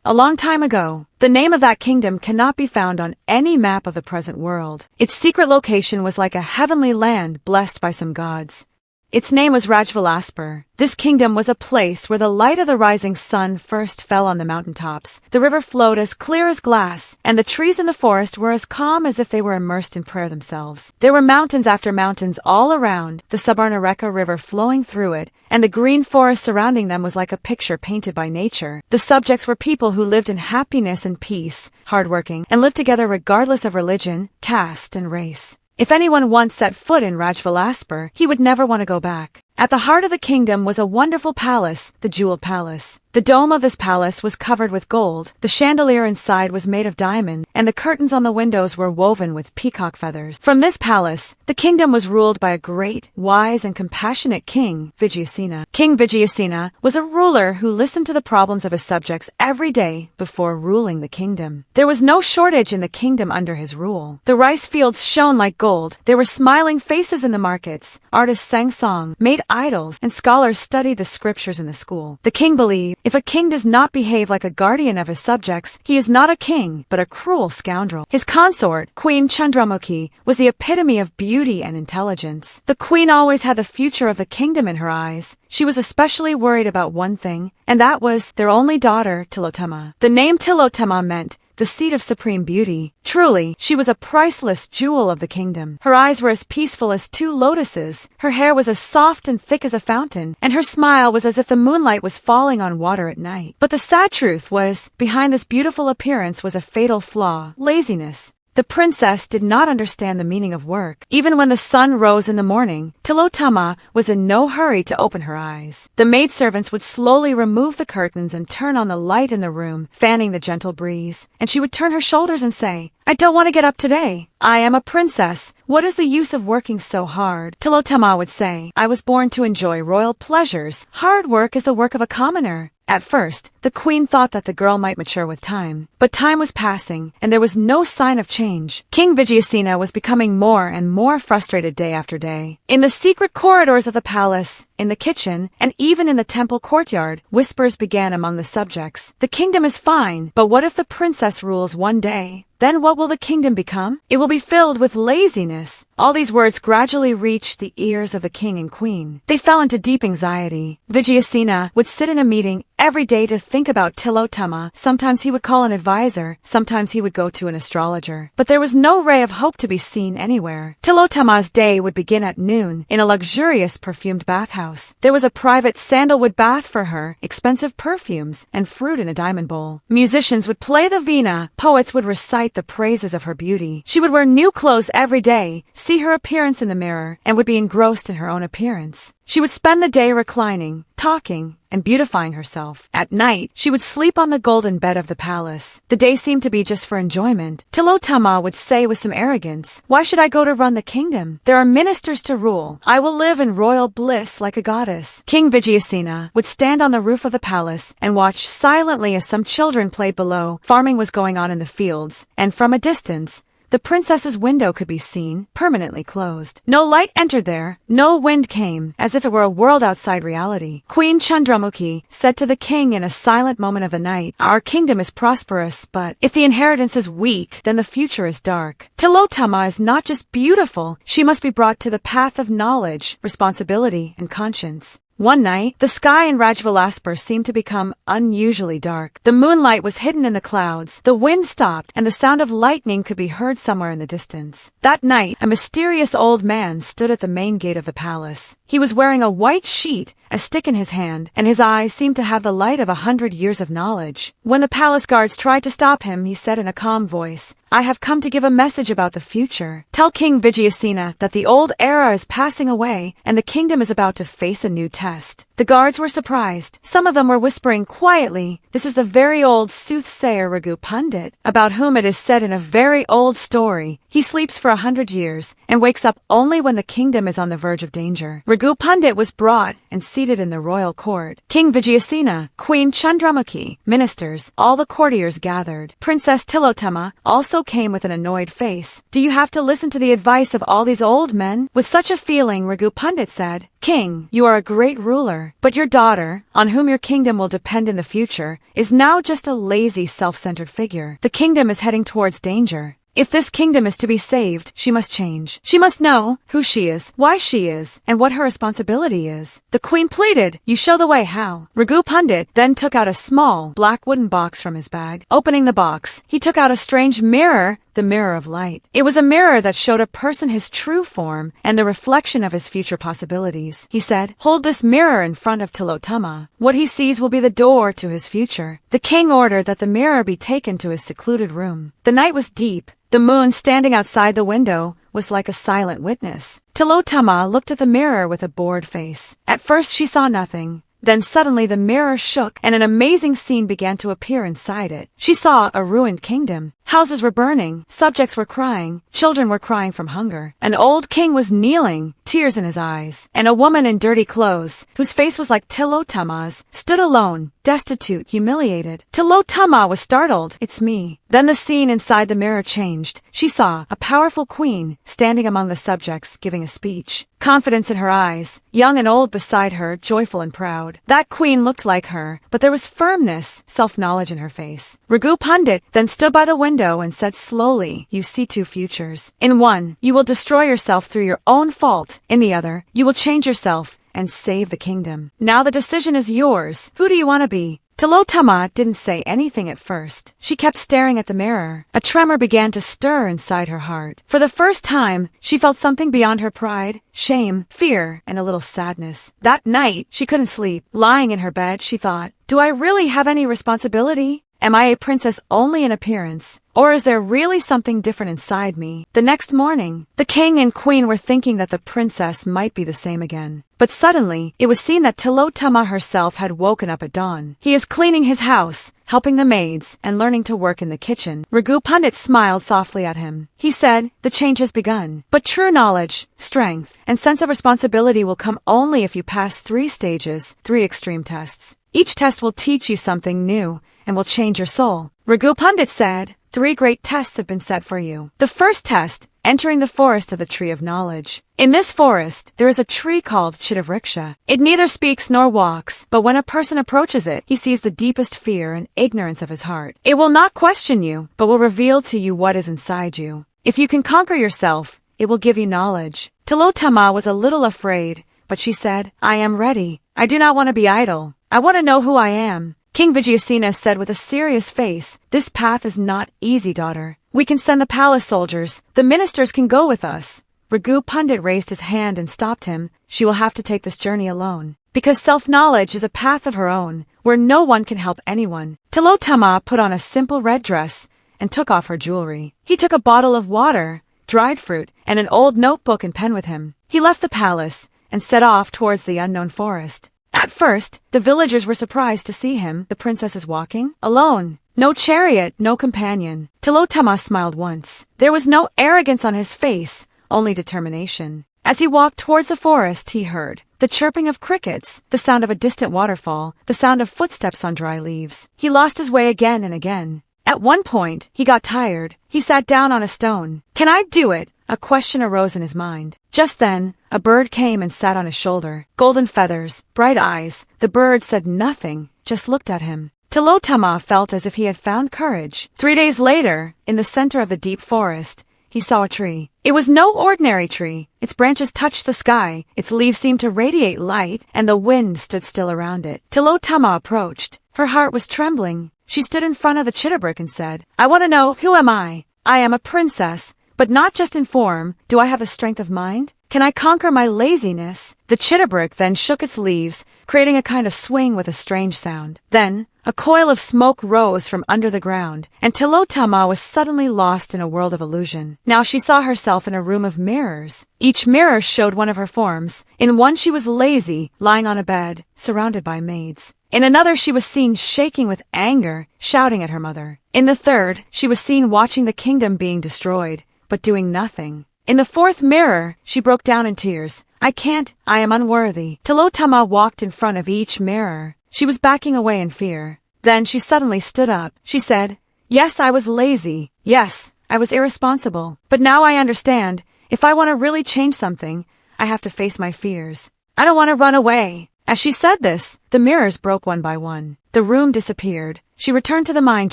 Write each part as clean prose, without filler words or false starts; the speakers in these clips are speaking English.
a long time ago. The name of that kingdom cannot be found on any map of the present world. Its secret location was like a heavenly land blessed by some gods. Its name was Rajvilaspur. This kingdom was a place where the light of the rising sun first fell on the mountaintops. The river flowed as clear as glass, and the trees in the forest were as calm as if they were immersed in prayer themselves. There were mountains after mountains all around, the Subarnarekha river flowing through it, and the green forest surrounding them was like a picture painted by nature. The subjects were people who lived in happiness and peace, hardworking, and lived together regardless of religion, caste, and race. If anyone once set foot in Rajvilaspur, he would never want to go back. At the heart of the kingdom was a wonderful palace, the Jeweled Palace. The dome of this palace was covered with gold, the chandelier inside was made of diamond, and the curtains on the windows were woven with peacock feathers. From this palace, the kingdom was ruled by a great, wise, and compassionate king, Vijayasena. King Vijayasena was a ruler who listened to the problems of his subjects every day before ruling the kingdom. There was no shortage in the kingdom under his rule. The rice fields shone like gold, there were smiling faces in the markets, artists sang songs, made idols, and scholars studied the scriptures in the school. The king believed, if a king does not behave like a guardian of his subjects, he is not a king, but a cruel scoundrel. His consort, Queen Chandramukhi, was the epitome of beauty and intelligence. The queen always had the future of the kingdom in her eyes. She was especially worried about one thing, and that was their only daughter, Tilottama. The name Tilottama meant the seat of supreme beauty. Truly, she was a priceless jewel of the kingdom. Her eyes were as peaceful as two lotuses, her hair was as soft and thick as a fountain, and her smile was as if the moonlight was falling on water at night. But the sad truth was, behind this beautiful appearance was a fatal flaw, laziness. The princess did not understand the meaning of work. Even when the sun rose in the morning, Tilottama was in no hurry to open her eyes. The maidservants would slowly remove the curtains and turn on the light in the room, fanning the gentle breeze, and she would turn her shoulders and say, "I don't want to get up today. I am a princess. What is the use of working so hard?" Tilottama would say, "I was born to enjoy royal pleasures. Hard work is the work of a commoner." At first, the queen thought that the girl might mature with time. But time was passing, and there was no sign of change. King Vijayasena was becoming more and more frustrated day after day. In the secret corridors of the palace, in the kitchen, and even in the temple courtyard, whispers began among the subjects. The kingdom is fine, but what if the princess rules one day? Then what will the kingdom become? It will be filled with laziness. All these words gradually reached the ears of the king and queen. They fell into deep anxiety. Vijayasena would sit in a meeting every day to think about Tilottama. Sometimes he would call an advisor, sometimes he would go to an astrologer. But there was no ray of hope to be seen anywhere. Tilottama's day would begin at noon in a luxurious perfumed bathhouse. There was a private sandalwood bath for her, expensive perfumes, and fruit in a diamond bowl. Musicians would play the veena, poets would recite the praises of her beauty. She would wear new clothes every day, see her appearance in the mirror, and would be engrossed in her own appearance. She would spend the day reclining, talking, and beautifying herself. At night, she would sleep on the golden bed of the palace. The day seemed to be just for enjoyment. Tilottama would say with some arrogance, "Why should I go to run the kingdom? There are ministers to rule. I will live in royal bliss like a goddess." King Vijayasena would stand on the roof of the palace and watch silently as some children played below. Farming was going on in the fields, and from a distance, the princess's window could be seen, permanently closed. No light entered there, no wind came, as if it were a world outside reality. Queen Chandramukhi said to the king in a silent moment of the night, "Our kingdom is prosperous, but if the inheritance is weak, then the future is dark. Tilottama is not just beautiful, she must be brought to the path of knowledge, responsibility, and conscience." One night, the sky in Rajvilaspur seemed to become unusually dark. The moonlight was hidden in the clouds, the wind stopped, and the sound of lightning could be heard somewhere in the distance. That night, a mysterious old man stood at the main gate of the palace. He was wearing a white sheet, a stick in his hand, and his eyes seemed to have the light of 100 years of knowledge. When the palace guards tried to stop him, he said in a calm voice, "I have come to give a message about the future. Tell King Vijayasena that the old era is passing away and the kingdom is about to face a new test." The guards were surprised. Some of them were whispering quietly, "This is the very old soothsayer Raghu Pandit, about whom it is said in a very old story, he sleeps for 100 years and wakes up only when the kingdom is on the verge of danger." Raghu Pandit was brought and seated in the royal court. King Vijayasena, Queen Chandramukhi, ministers, all the courtiers gathered. Princess Tilottama also came with an annoyed face. "Do you have to listen to the advice of all these old men?" With such a feeling, Raghu Pandit said, "King, you are a great great ruler. But your daughter, on whom your kingdom will depend in the future, is now just a lazy, self-centered figure. The kingdom is heading towards danger. If this kingdom is to be saved, she must change. She must know who she is, why she is, and what her responsibility is. The queen pleaded, "You show the way how." Raghu Pandit then took out a small, black wooden box from his bag. Opening the box, he took out a strange mirror, the mirror of light. It was a mirror that showed a person his true form and the reflection of his future possibilities. He said, "Hold this mirror in front of Tilottama. What he sees will be the door to his future." The king ordered that the mirror be taken to his secluded room. The night was deep. The moon standing outside the window was like a silent witness. Tilottama looked at the mirror with a bored face. At first she saw nothing. Then suddenly the mirror shook and an amazing scene began to appear inside it. She saw a ruined kingdom. Houses were burning, subjects were crying, children were crying from hunger. An old king was kneeling, tears in his eyes, and a woman in dirty clothes, whose face was like Tilottama's, stood alone, destitute, humiliated. Tilottama was startled. "It's me." Then the scene inside the mirror changed. She saw a powerful queen standing among the subjects, giving a speech. Confidence in her eyes, young and old beside her, joyful and proud. That queen looked like her, but there was firmness, self-knowledge in her face. Raghu Pandit then stood by the window and said slowly, "You see two futures. In one, you will destroy yourself through your own fault. In the other, you will change yourself and save the kingdom. Now the decision is yours. Who do you want to be?" Tilottama didn't say anything at first. She kept staring at the mirror. A tremor began to stir inside her heart. For the first time, she felt something beyond her pride, shame, fear, and a little sadness. That night, she couldn't sleep. Lying in her bed, she thought, "Do I really have any responsibility? Am I a princess only in appearance? Or is there really something different inside me?" The next morning, the king and queen were thinking that the princess might be the same again. But suddenly, it was seen that Tilottama herself had woken up at dawn. He is cleaning his house, helping the maids, and learning to work in the kitchen. Raghu Pandit smiled softly at him. He said, "The change has begun. But true knowledge, strength, and sense of responsibility will come only if you pass 3 stages, 3 extreme tests. Each test will teach you something new and will change your soul." Raghu Pandit said, 3 great tests have been set for you. The first test, entering the forest of the tree of knowledge. In this forest, there is a tree called Chittobriksha. It neither speaks nor walks, but when a person approaches it, he sees the deepest fear and ignorance of his heart. It will not question you, but will reveal to you what is inside you. If you can conquer yourself, it will give you knowledge. Tilottama was a little afraid, but she said, "I am ready. I do not want to be idle. I want to know who I am." King Vijayasena said with a serious face, "This path is not easy, daughter. We can send the palace soldiers. The ministers can go with us." Raghu Pandit raised his hand and stopped him. "She will have to take this journey alone. Because self-knowledge is a path of her own, where no one can help anyone." Tilottama put on a simple red dress and took off her jewelry. He took a bottle of water, dried fruit, and an old notebook and pen with him. He left the palace and set off towards the unknown forest. At first, the villagers were surprised to see him. The princess is walking alone. No chariot, no companion. Tilottama smiled once. There was no arrogance on his face, only determination. As he walked towards the forest, he heard the chirping of crickets, the sound of a distant waterfall, the sound of footsteps on dry leaves. He lost his way again and again. At one point, he got tired. He sat down on a stone. "Can I do it?" A question arose in his mind. Just then, a bird came and sat on his shoulder. Golden feathers, bright eyes. The bird said nothing, just looked at him. Tilottama felt as if he had found courage. 3 days later, in the center of the deep forest, he saw a tree. It was no ordinary tree. Its branches touched the sky, its leaves seemed to radiate light, and the wind stood still around it. Tilottama approached. Her heart was trembling. She stood in front of the Chittobrik and said, "I want to know, who am I? I am a princess. But not just in form. Do I have the strength of mind? Can I conquer my laziness?" The Chittobrik then shook its leaves, creating a kind of swing with a strange sound. Then, a coil of smoke rose from under the ground, and Tilottama was suddenly lost in a world of illusion. Now she saw herself in a room of mirrors. Each mirror showed one of her forms. In one she was lazy, lying on a bed, surrounded by maids. In another she was seen shaking with anger, shouting at her mother. In the third, she was seen watching the kingdom being destroyed, but doing nothing. In the fourth mirror, she broke down in tears. "I can't, I am unworthy." Tilottama walked in front of each mirror. She was backing away in fear. Then she suddenly stood up. She said, "Yes, I was lazy. Yes, I was irresponsible. But now I understand. If I want to really change something, I have to face my fears. I don't want to run away. As she said this, the mirrors broke one by one. The room disappeared. She returned to the mind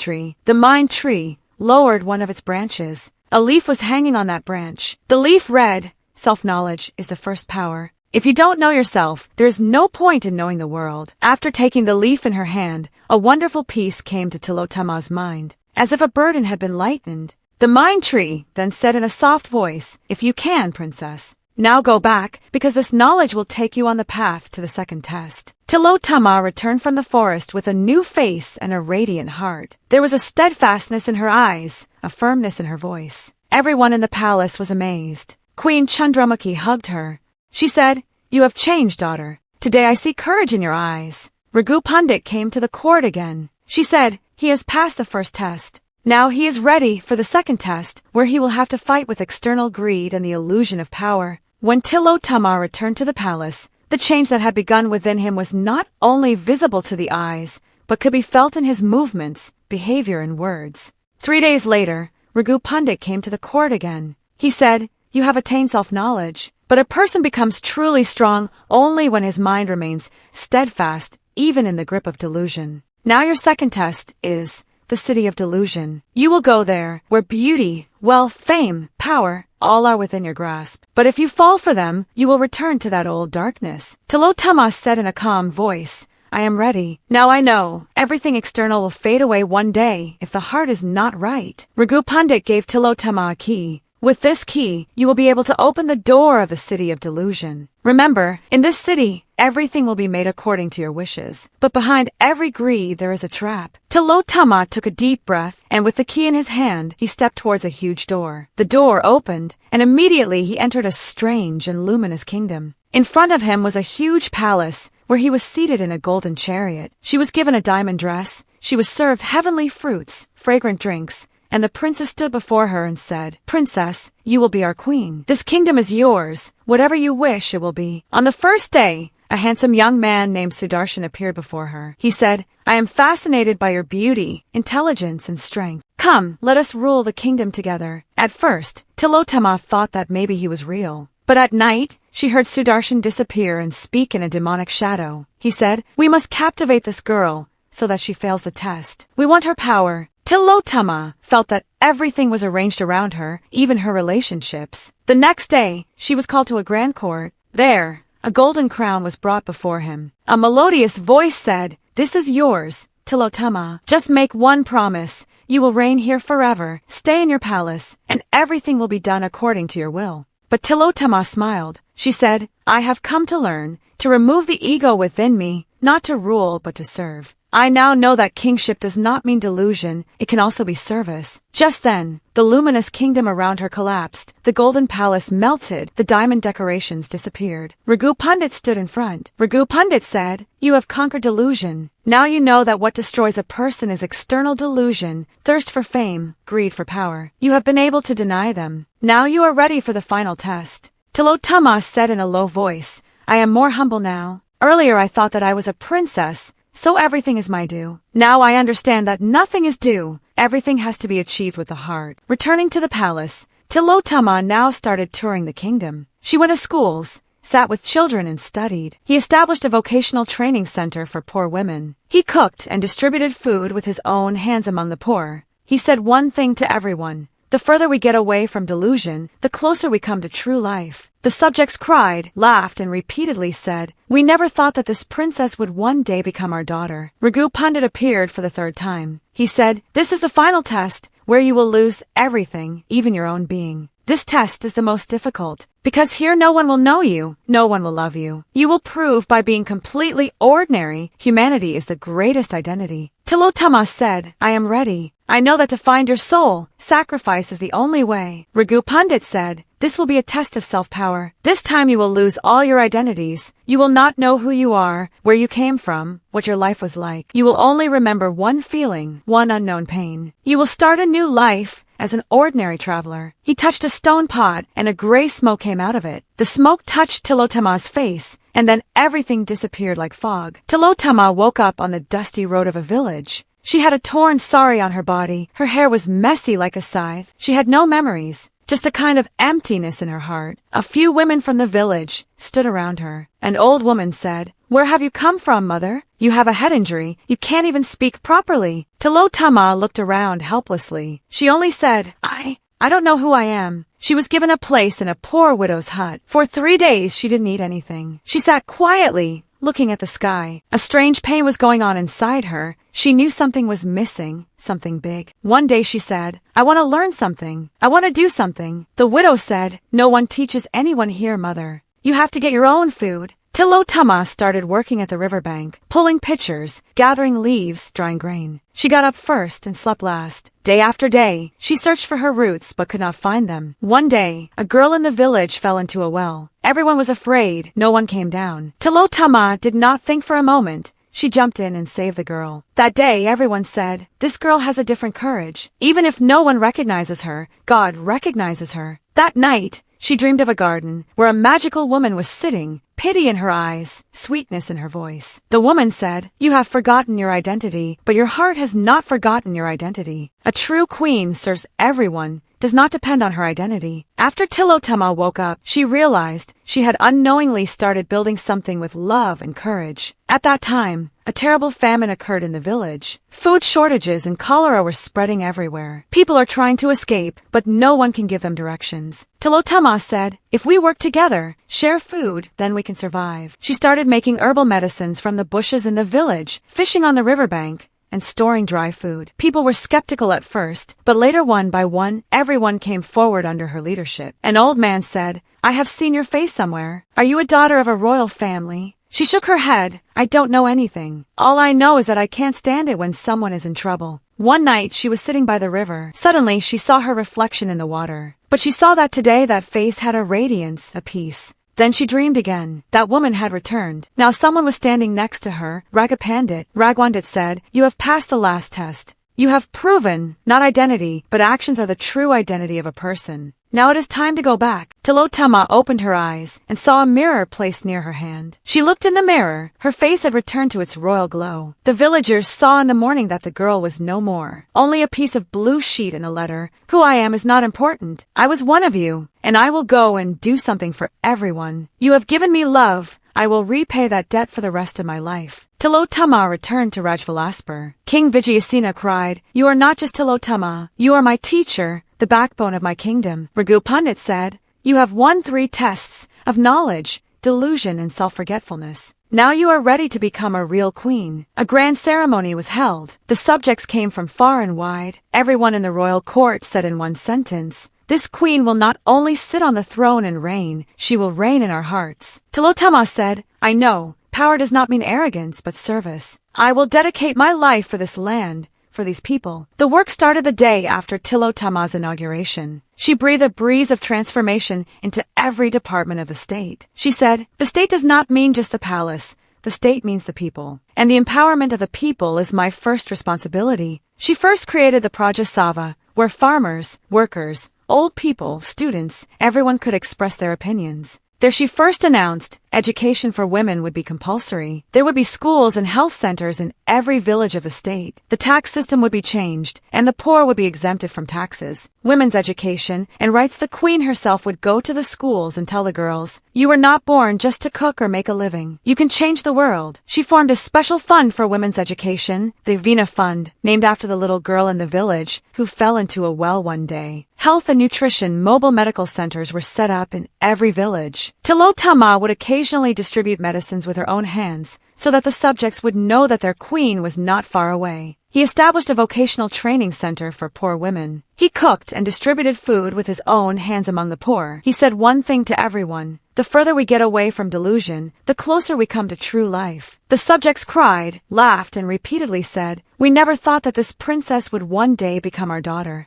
tree. The mind tree lowered one of its branches. A leaf was hanging on that branch. The leaf read, "Self-knowledge is the first power. If you don't know yourself, there is no point in knowing the world." After taking the leaf in her hand, a wonderful peace came to Tilottama's mind, as if a burden had been lightened. The mind tree then said in a soft voice, "If you can, princess, now go back, because this knowledge will take you on the path to the second test." Tilottama returned from the forest with a new face and a radiant heart. There was a steadfastness in her eyes, a firmness in her voice. Everyone in the palace was amazed. Queen Chandramukhi hugged her. She said, "You have changed, daughter. Today I see courage in your eyes." Raghu Pandit came to the court again. She said, "He has passed the first test. Now he is ready for the second test, where he will have to fight with external greed and the illusion of power." When Tilottama returned to the palace, the change that had begun within him was not only visible to the eyes, but could be felt in his movements, behavior, and words. 3 days later, Raghu Pandit came to the court again. He said, "You have attained self-knowledge, but a person becomes truly strong only when his mind remains steadfast, even in the grip of delusion. Now your second test is the city of delusion. You will go there, where beauty, wealth, fame, power, all are within your grasp. But if you fall for them, you will return to that old darkness." Tilottama said in a calm voice, "I am ready. Now I know everything external will fade away one day if the heart is not right." Raghu Pandit gave Tilottama a key. With this key, you will be able to open the door of the city of delusion. Remember, in this city, everything will be made according to your wishes. But behind every greed, there is a trap. Tilottama took a deep breath, and with the key in his hand, he stepped towards a huge door. The door opened, and immediately he entered a strange and luminous kingdom. In front of him was a huge palace, where he was seated in a golden chariot. She was given a diamond dress. She was served heavenly fruits, fragrant drinks, and the princess stood before her and said, "Princess, you will be our queen. This kingdom is yours. Whatever you wish, it will be." On the first day, a handsome young man named Sudarshan appeared before her. He said, "I am fascinated by your beauty, intelligence, and strength. Come, let us rule the kingdom together." At first, Tilottama thought that maybe he was real. But at night, she heard Sudarshan disappear and speak in a demonic shadow. He said, "We must captivate this girl so that she fails the test. We want her power." Tilottama felt that everything was arranged around her, even her relationships. The next day, she was called to a grand court. There, a golden crown was brought before him. A melodious voice said, "This is yours, Tilottama. Just make one promise. You will reign here forever, stay in your palace, and everything will be done according to your will." But Tilottama smiled. She said, "I have come to learn, to remove the ego within me, not to rule but to serve. I now know that kingship does not mean delusion, it can also be service." Just then, the luminous kingdom around her collapsed, the golden palace melted, the diamond decorations disappeared. Raghu Pandit stood in front. Raghu Pandit said, "You have conquered delusion. Now you know that what destroys a person is external delusion, thirst for fame, greed for power. You have been able to deny them. Now you are ready for the final test." Tilottama said in a low voice, "I am more humble now. Earlier I thought that I was a princess, so everything is my due. Now I understand that nothing is due. Everything has to be achieved with the heart." Returning to the palace, Tilottama now started touring the kingdom. She went to schools, sat with children and studied. He established a vocational training center for poor women. He cooked and distributed food with his own hands among the poor. He said one thing to everyone: the further we get away from delusion, the closer we come to true life. The subjects cried, laughed, and repeatedly said, "We never thought that this princess would one day become our daughter." Raghu Pandit appeared for the third time. He said, "This is the final test, where you will lose everything, even your own being. This test is the most difficult, because here no one will know you, no one will love you. You will prove by being completely ordinary, humanity is the greatest identity." Tilottama said, "I am ready. I know that to find your soul, sacrifice is the only way." Raghu Pandit said, "This will be a test of self-power. This time you will lose all your identities. You will not know who you are, where you came from, what your life was like. You will only remember one feeling, one unknown pain. You will start a new life as an ordinary traveler." He touched a stone pot, and a gray smoke came out of it. The smoke touched Tilottama's face, and then everything disappeared like fog. Tilottama woke up on the dusty road of a village. She had a torn sari on her body. Her hair was messy like a scythe. She had no memories, just a kind of emptiness in her heart. A few women from the village stood around her. An old woman said, "Where have you come from, mother? You have a head injury. You can't even speak properly." Chittobriksha looked around helplessly. She only said, I don't know who I am." She was given a place in a poor widow's hut. For 3 days she didn't eat anything. She sat quietly, looking at the sky. A strange pain was going on inside her. She knew something was missing, something big. One day she said, "I want to learn something. I want to do something." The widow said, "No one teaches anyone here, mother. You have to get your own food." Chittobriksha started working at the riverbank, pulling pitchers, gathering leaves, drying grain. She got up first and slept last. Day after day, she searched for her roots but could not find them. One day, a girl in the village fell into a well. Everyone was afraid. No one came down. Chittobriksha did not think for a moment. She jumped in and saved the girl. That day, everyone said, "This girl has a different courage. Even if no one recognizes her, God recognizes her." That night, she dreamed of a garden where a magical woman was sitting, pity in her eyes, sweetness in her voice. The woman said, "You have forgotten your identity, but your heart has not forgotten your identity. A true queen serves everyone, does not depend on her identity." After Chittobriksha woke up, she realized she had unknowingly started building something with love and courage. At that time, a terrible famine occurred in the village. Food shortages and cholera were spreading everywhere. People are trying to escape, but no one can give them directions. Chittobriksha said, "If we work together, share food, then we can survive." She started making herbal medicines from the bushes in the village, fishing on the riverbank, and storing dry food. People were skeptical at first, but later one by one, everyone came forward under her leadership. An old man said, "I have seen your face somewhere. Are you a daughter of a royal family?" She shook her head. "I don't know anything. All I know is that I can't stand it when someone is in trouble." One night, she was sitting by the river. Suddenly, she saw her reflection in the water. But she saw that today that face had a radiance, a peace. Then she dreamed again. That woman had returned. Now someone was standing next to her. Ragwandit said, "You have passed the last test. You have proven, not identity, but actions are the true identity of a person. Now it is time to go back." Chittobriksha opened her eyes and saw a mirror placed near her hand. She looked in the mirror. Her face had returned to its royal glow. The villagers saw in the morning that the girl was no more. Only a piece of blue sheet and a letter. "Who I am is not important. I was one of you, and I will go and do something for everyone. You have given me love. I will repay that debt for the rest of my life." Chittobriksha returned to Rajvilasper. King Vijayasena cried, "You are not just Chittobriksha. You are my teacher, the backbone of my kingdom." Raghu Pandit said, "You have won 3 tests of knowledge, delusion, and self-forgetfulness. Now you are ready to become a real queen." A grand ceremony was held. The subjects came from far and wide. Everyone in the royal court said in one sentence, "This queen will not only sit on the throne and reign, she will reign in our hearts." Chittobriksha said, "I know, power does not mean arrogance, but service. I will dedicate my life for this land, for these people." The work started the day after Chittobriksha's inauguration. She breathed a breeze of transformation into every department of the state. She said, "The state does not mean just the palace. The state means the people. And the empowerment of the people is my first responsibility." She first created the Praja Sabha, where farmers, workers, old people, students, everyone could express their opinions. There she first announced education for women would be compulsory. There would be schools and health centers in every village of the state. The tax system would be changed, and the poor would be exempted from taxes. Women's education and rights. The queen herself would go to the schools and tell the girls, "You were not born just to cook or make a living. You can change the world." She formed a special fund for women's education, the Veena Fund, named after the little girl in the village who fell into a well one day. Health and nutrition mobile medical centers were set up in every village. Chittobriksha would occasionally distribute medicines with her own hands so that the subjects would know that their queen was not far away. He established a vocational training center for poor women. He cooked and distributed food with his own hands among the poor. He said one thing to everyone: the further we get away from delusion, the closer we come to true life. The subjects cried, laughed, and repeatedly said, "We never thought that this princess would one day become our daughter."